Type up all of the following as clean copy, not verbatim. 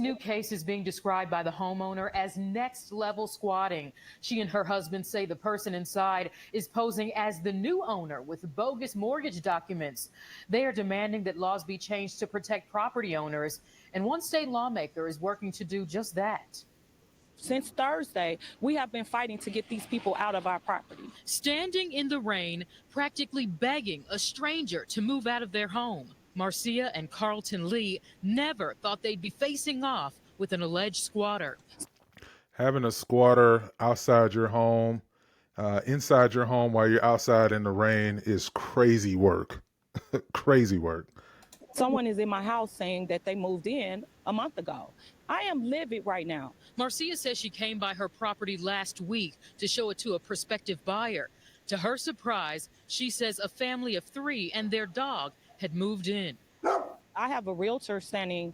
new case is being described by the homeowner as next level squatting. She and her husband say the person inside is posing as the new owner with bogus mortgage documents. They are demanding that laws be changed to protect property owners, and one state lawmaker is working to do just that. Since Thursday, we have been fighting to get these people out of our property. Standing in the rain, practically begging a stranger to move out of their home. Marcia and Carlton Lee never thought they'd be facing off with an alleged squatter. Having a squatter outside your home, inside your home while you're outside in the rain is crazy work. Crazy work. Someone is in my house saying that they moved in a month ago. I am livid right now. Marcia says she came by her property last week to show it to a prospective buyer. To her surprise, she says a family of 3 and their dog had moved in. I have a realtor standing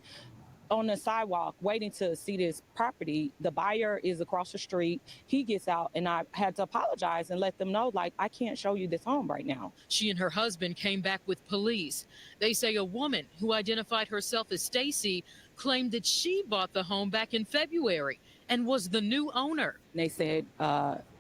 on the sidewalk waiting to see this property. The buyer is across the street. He gets out, and I had to apologize and let them know, like, I can't show you this home right now. She and her husband came back with police. They say a woman who identified herself as Stacy claimed that she bought the home back in February and was the new owner. They said,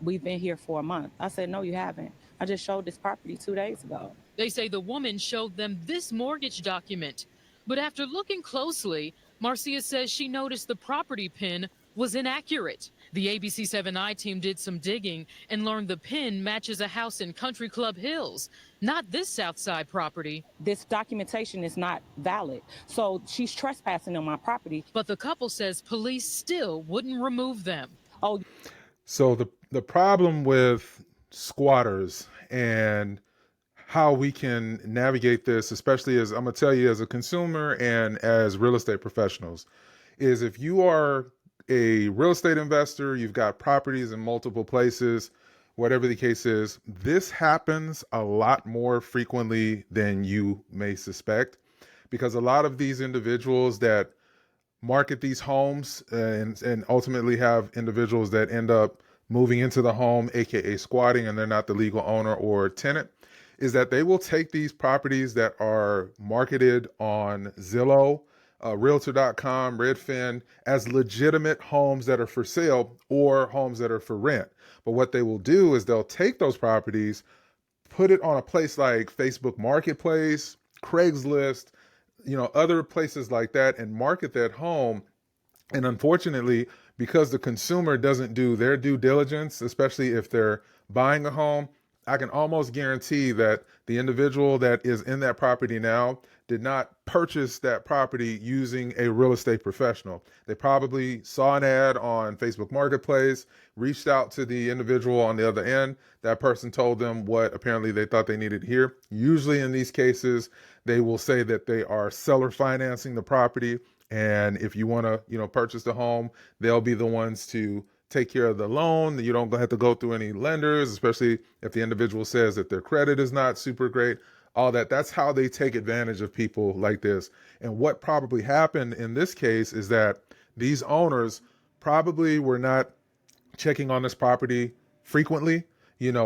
we've been here for a month. I said, no, you haven't. I just showed this property 2 days ago. They say the woman showed them this mortgage document. But after looking closely, Marcia says she noticed the property pin was inaccurate. The ABC7 team did some digging and learned the pin matches a house in Country Club Hills, not this Southside property. This documentation is not valid, so she's trespassing on my property. But the couple says police still wouldn't remove them. Oh, so the problem with squatters and how we can navigate this, especially as I'm gonna tell you as a consumer and as real estate professionals, is if you are a real estate investor, you've got properties in multiple places, whatever the case is, this happens a lot more frequently than you may suspect, because a lot of these individuals that market these homes and ultimately have individuals that end up moving into the home, aka squatting, and they're not the legal owner or tenant, is that they will take these properties that are marketed on Zillow, Realtor.com, Redfin, as legitimate homes that are for sale or homes that are for rent. But what they will do is they'll take those properties, put it on a place like Facebook Marketplace, Craigslist, other places like that, and market that home. And unfortunately, because the consumer doesn't do their due diligence, especially if they're buying a home, I can almost guarantee that the individual that is in that property now did not purchase that property using a real estate professional. They probably saw an ad on Facebook Marketplace, reached out to the individual on the other end. That person told them what apparently they thought they needed to hear. Usually in these cases, they will say that they are seller financing the property. And if you want to, purchase the home, they'll be the ones to take care of the loan. You don't have to go through any lenders, especially if the individual says that their credit is not super great, all that. That's how they take advantage of people like this. And what probably happened in this case is that these owners probably were not checking on this property frequently,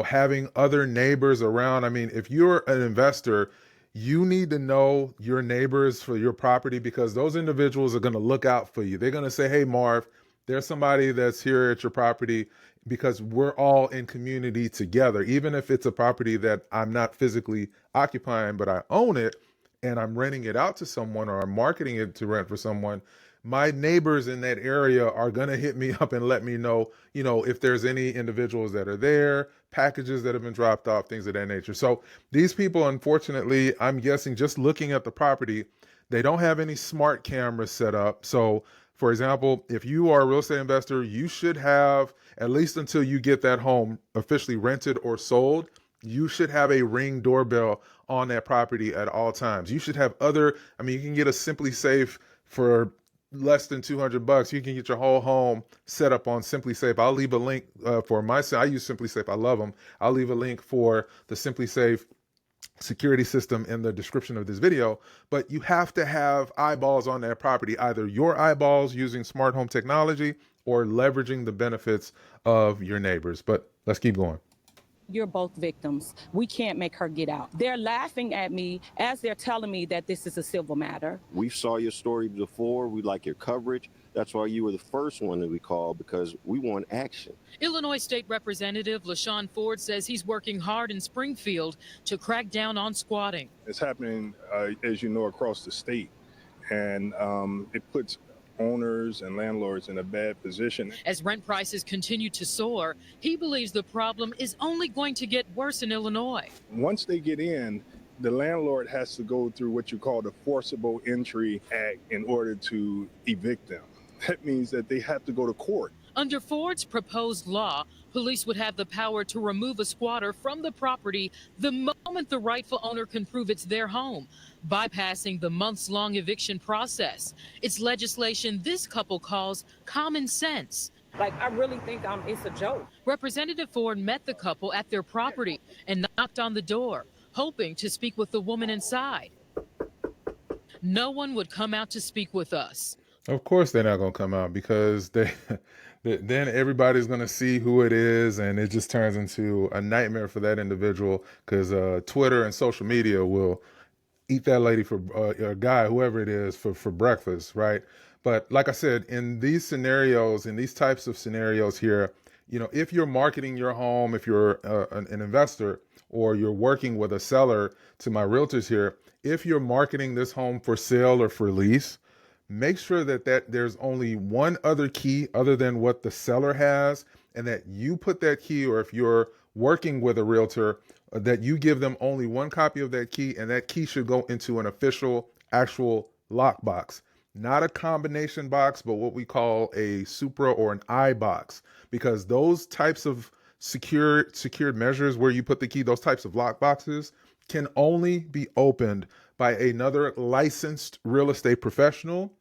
having other neighbors around. I mean, if you're an investor, you need to know your neighbors for your property, because those individuals are going to look out for you. They're going to say, hey, Marv, there's somebody that's here at your property, because we're all in community together. Even if it's a property that I'm not physically occupying, but I own it and I'm renting it out to someone, or I'm marketing it to rent for someone, my neighbors in that area are going to hit me up and let me know, if there's any individuals that are there, packages that have been dropped off, things of that nature. So these people, unfortunately, I'm guessing just looking at the property, they don't have any smart cameras set up. So for example, if you are a real estate investor, you should have, at least until you get that home officially rented or sold, you should have a Ring doorbell on that property at all times. You should have you can get a Simply Safe for less than $200. You can get your whole home set up on Simply Safe. I'll leave a link for I use Simply Safe. I love them. I'll leave a link for the Simply Safe security system in the description of this video. But you have to have eyeballs on that property, either your eyeballs using smart home technology or leveraging the benefits of your neighbors. But let's keep going. You're both victims. We can't make her get out. They're laughing at me as they're telling me that this is a civil matter. We saw your story before. We like your coverage. That's why you were the first one that we called, because we want action. Illinois State Representative LaShawn Ford says he's working hard in Springfield to crack down on squatting. It's happening, as you know, across the state, and it puts owners and landlords in a bad position. As rent prices continue to soar, he believes the problem is only going to get worse in Illinois. Once they get in, the landlord has to go through what you call the Forcible Entry Act in order to evict them. That means that they have to go to court. Under Ford's proposed law, police would have the power to remove a squatter from the property the moment the rightful owner can prove it's their home, bypassing the months-long eviction process. It's legislation this couple calls common sense. Like, I really think it's a joke. Representative Ford met the couple at their property and knocked on the door, hoping to speak with the woman inside. No one would come out to speak with us. Of course they're not going to come out, because then everybody's going to see who it is, and it just turns into a nightmare for that individual, because Twitter and social media will eat that lady for a guy, whoever it is, for breakfast, right? But like I said, in these scenarios, in these types of scenarios here, if you're marketing your home, if you're an investor, or you're working with a seller, to my realtors here, if you're marketing this home for sale or for lease, make sure that there's only one other key other than what the seller has, and that you put that key, or if you're working with a realtor, that you give them only one copy of that key, and that key should go into an official, actual lockbox. Not a combination box, but what we call a Supra or an I box, because those types of secured measures where you put the key, those types of lock boxes can only be opened by another licensed real estate professional,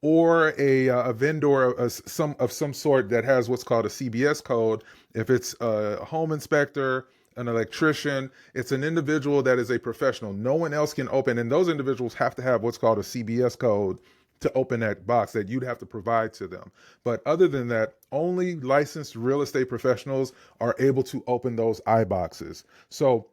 or a vendor of some sort that has what's called a CBS code. If it's a home inspector, an electrician, it's an individual that is a professional. No one else can open, and those individuals have to have what's called a CBS code to open that box that you'd have to provide to them. But other than that, only licensed real estate professionals are able to open those I boxes. So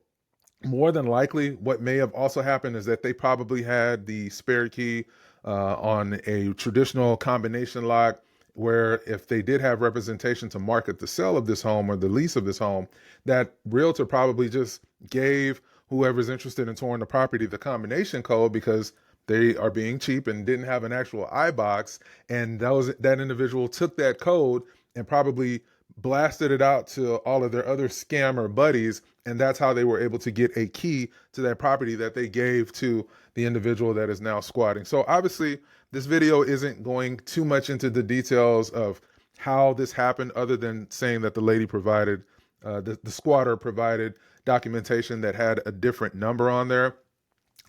more than likely, what may have also happened is that they probably had the spare key on a traditional combination lock, where if they did have representation to market the sale of this home or the lease of this home, that realtor probably just gave whoever's interested in touring the property the combination code, because they are being cheap and didn't have an actual I box, and that individual took that code and probably blasted it out to all of their other scammer buddies, and that's how they were able to get a key to that property that they gave to the individual that is now squatting. So obviously, this video isn't going too much into the details of how this happened, other than saying that the lady provided, the squatter provided documentation that had a different number on there.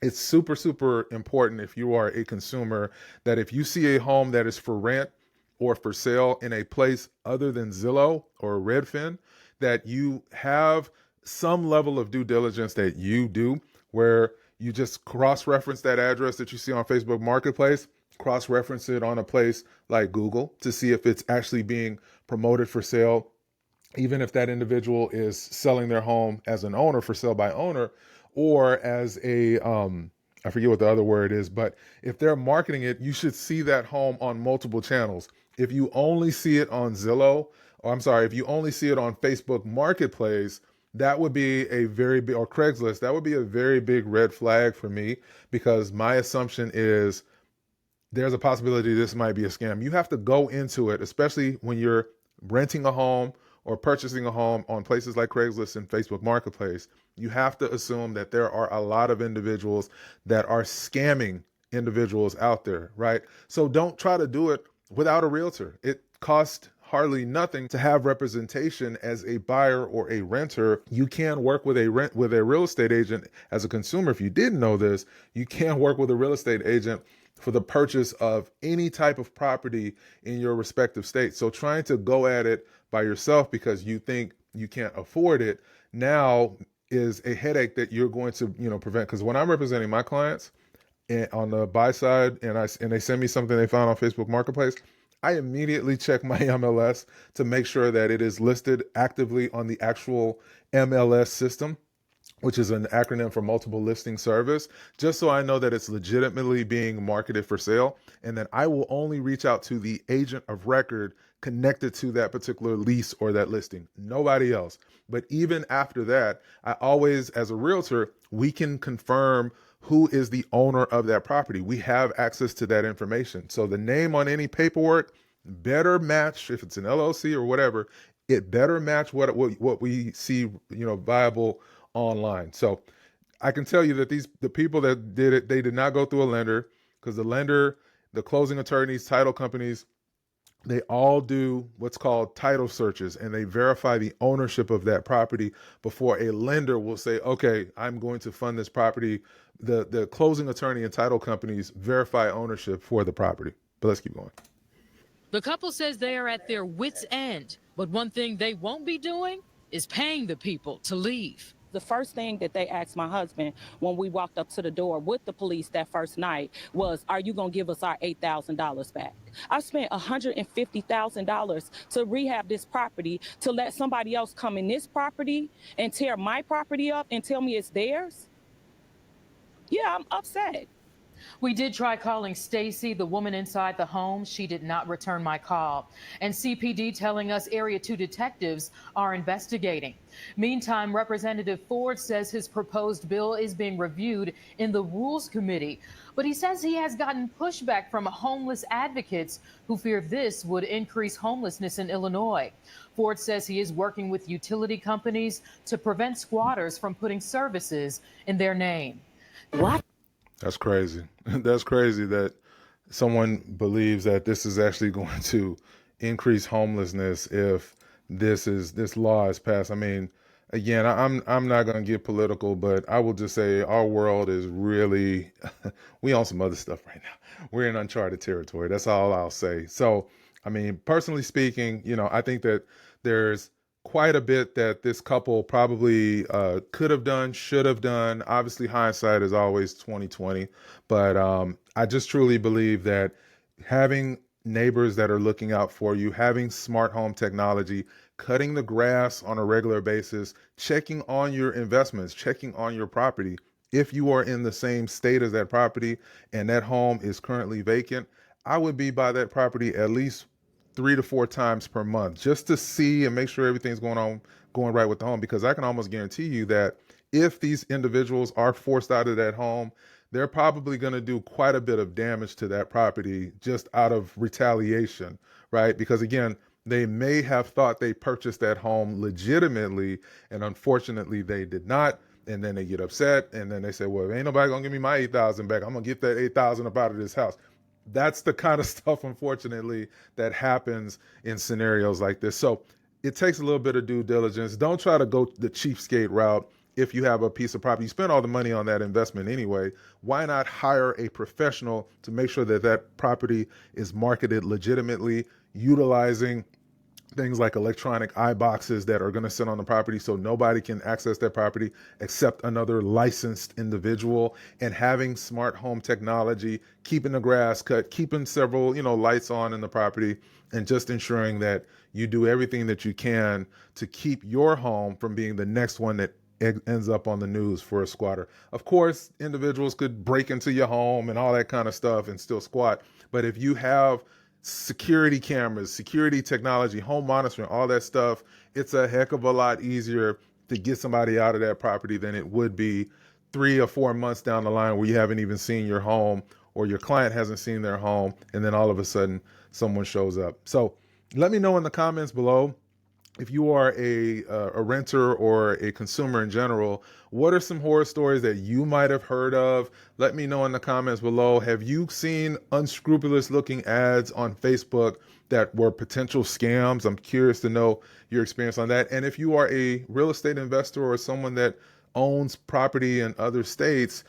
It's super, super important, if you are a consumer, that if you see a home that is for rent or for sale in a place other than Zillow or Redfin, that you have some level of due diligence that you do, where you just cross-reference that address that you see on Facebook Marketplace, cross-reference it on a place like Google to see if it's actually being promoted for sale, even if that individual is selling their home as an owner for sale by owner, or as a, I forget what the other word is, but if they're marketing it, you should see that home on multiple channels. If you only see it on Zillow, if you only see it on Facebook Marketplace, that would be a very big, or Craigslist, that would be a very big red flag for me, because my assumption is there's a possibility this might be a scam. You have to go into it, especially when you're renting a home or purchasing a home on places like Craigslist and Facebook Marketplace. You have to assume that there are a lot of individuals that are scamming individuals out there, right? So don't try to do it without a realtor. It costs hardly nothing to have representation as a buyer or a renter. You can work with a real estate agent as a consumer. If you didn't know this, you can work with a real estate agent for the purchase of any type of property in your respective state. So trying to go at it by yourself because you think you can't afford it now is a headache that you're going to, prevent. Because when I'm representing my clients on the buy side and they send me something they found on Facebook Marketplace, I immediately check my MLS to make sure that it is listed actively on the actual MLS system, which is an acronym for multiple listing service, just so I know that it's legitimately being marketed for sale. And then I will only reach out to the agent of record connected to that particular lease or that listing, nobody else. But even after that, I always, as a realtor, we can confirm who is the owner of that property. We have access to that information. So the name on any paperwork better match, if it's an LLC or whatever, it better match what we see, viable online. So I can tell you that the people that did it, they did not go through a lender, because the lender, the closing attorneys, title companies, they all do what's called title searches, and they verify the ownership of that property before a lender will say, okay, I'm going to fund this property. The closing attorney and title companies verify ownership for the property. But let's keep going. The couple says they are at their wits' end, but one thing they won't be doing is paying the people to leave. The first thing that they asked my husband when we walked up to the door with the police that first night was, are you going to give us our $8,000 back? I spent $150,000 to rehab this property, to let somebody else come in this property and tear my property up and tell me it's theirs? Yeah, I'm upset. We did try calling Stacy, the woman inside the home. She did not return my call. And CPD telling us Area 2 detectives are investigating. Meantime, Representative Ford says his proposed bill is being reviewed in the Rules Committee. But he says he has gotten pushback from homeless advocates who fear this would increase homelessness in Illinois. Ford says he is working with utility companies to prevent squatters from putting services in their name. What? That's crazy. That's crazy that someone believes that this is actually going to increase homelessness if this law is passed. I mean, again, I'm not going to get political, but I will just say our world is really we on some other stuff right now. We're in uncharted territory. That's all I'll say. So, I mean, personally speaking, I think that there's quite a bit that this couple probably could have done, should have done. Obviously, hindsight is always 2020, but I just truly believe that having neighbors that are looking out for you, having smart home technology, cutting the grass on a regular basis, checking on your investments, checking on your property. If you are in the same state as that property and that home is currently vacant, I would be by that property at least 3 to 4 times per month just to see and make sure everything's going right with the home, because I can almost guarantee you that if these individuals are forced out of that home, they're probably going to do quite a bit of damage to that property just out of retaliation, right? Because again, they may have thought they purchased that home legitimately, and unfortunately they did not. And then they get upset, and then they say, well, ain't nobody gonna give me my 8,000 back. I'm gonna get that 8,000 up out of this house. That's the kind of stuff, unfortunately, that happens in scenarios like this. So it takes a little bit of due diligence. Don't try to go the cheapskate route. If you have a piece of property, you spend all the money on that investment anyway. Why not hire a professional to make sure that that property is marketed legitimately, utilizing things like electronic eye boxes that are going to sit on the property so nobody can access that property except another licensed individual, and having smart home technology, keeping the grass cut, keeping several, lights on in the property, and just ensuring that you do everything that you can to keep your home from being the next one that ends up on the news for a squatter. Of course, individuals could break into your home and all that kind of stuff and still squat. But if you have security cameras, security technology, home monitoring, all that stuff, it's a heck of a lot easier to get somebody out of that property than it would be 3 or 4 months down the line where you haven't even seen your home or your client hasn't seen their home, and then all of a sudden someone shows up. So let me know in the comments below, if you are a renter or a consumer in general, what are some horror stories that you might have heard of? Let me know in the comments below. Have you seen unscrupulous looking ads on Facebook that were potential scams? I'm curious to know your experience on that. And if you are a real estate investor or someone that owns property in other states,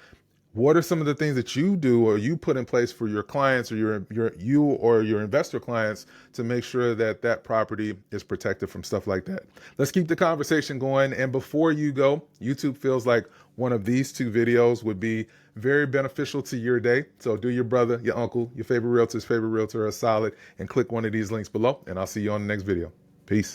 What are some of the things that you do or you put in place for your clients or your investor clients to make sure that that property is protected from stuff like that? Let's keep the conversation going. And before you go, YouTube feels like one of these 2 videos would be very beneficial to your day. So do your brother, your uncle, your favorite realtor's favorite realtor a solid and click one of these links below. And I'll see you on the next video. Peace.